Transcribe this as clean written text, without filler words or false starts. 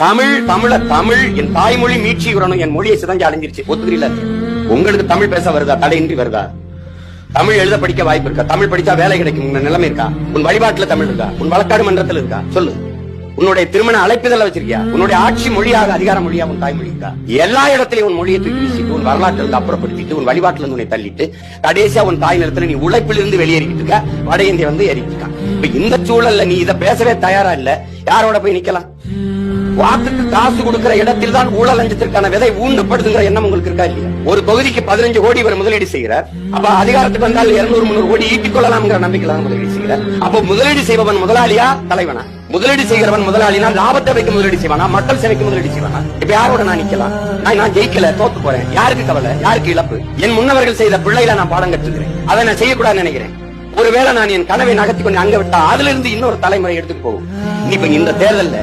தமிழ் என் தாய்மொழி மீட்சி வரணும். என் மொழியை சிதஞ்சு அடைஞ்சிருச்சு. ஒத்துக்கிறீங்களா? உங்களுக்கு தமிழ் பேச வருதா? தடையின்றி வருதா? தமிழ் எழுத படிக்க வாய்ப்பு இருக்கா? தமிழ் படிச்சா வேலை கிடைக்கும் நிலைமை இருக்கா? உன் வழிபாட்டுல தமிழ் இருக்கா? உன் வழக்காடு மன்றத்தில் இருக்கா? சொல்லு. உன்னுடைய திருமண அழைப்புதல வச்சிருக்கியா? உன்னுடைய ஆட்சி மொழியாக அதிகார மொழியா உன் தாய்மொழி இருக்கா? எல்லா இடத்திலையும் உன் மொழியை தூக்கி வீசிட்டு, உன் வரலாற்று இருந்து அப்புறப்படுத்திட்டு, உன் வழிபாட்டுல இருந்து உன்னை தள்ளிட்டு, கடைசியா உன் தாய் நிலத்துல நீ உழைப்பிலிருந்து வெளியேறிக்கிட்டு இருக்க. வட இந்திய வந்து ஏறிட்டு இருக்கான். இப்ப இந்த சூழல்ல நீ இதை பேசவே தயாரா இல்ல. யாரோட போய் நிக்கலாம்? வாக்குக்கு காசு கொடுக்கிற இடத்தில் தான் ஊழல் லஞ்சத்திற்கான விதை ஊண்டப்படுதுங்கிற எண்ணம் உங்களுக்கு இருக்கா இல்லையா? ஒரு தொகுதிக்கு 15 கோடி இவர் முதலீடு செய்கிறார். அப்ப அதிகாரத்துக்கு வந்தால் 200-300 கோடி ஈட்டிக் கொள்ளலாம்ங்கிற நம்பிக்கையில முதலீடு செய்கிறார். அப்ப முதலீடு செய்பவன் முதலாளியா தலைவனா? முதலீடு செய்கிறவன் முதலாளினா லாபத்தை வைக்க முதலீடு செய்வானா? மக்கள் சேவைக்கு முதலீடு செய்வானா? இப்ப யாரோட நான் நிக்கலாம்? நான் ஜெயிக்கல, தோத்து போறேன். யாருக்கு கவலை? யாருக்கு இழப்பு? என் முன்னவர்கள் செய்த பிள்ளையில நான் பாடம் கற்றுக்கிறேன். அதை நான் செய்யக்கூடாதுன்னு நினைக்கிறேன். ஒருவேளை நான் என் கனவை நகர்த்தி கொண்டு அங்க விட்டா அதுல இருந்து இன்னொரு தலைமுறை எடுத்துட்டு போகும். இப்ப இந்த தேர்தல்ல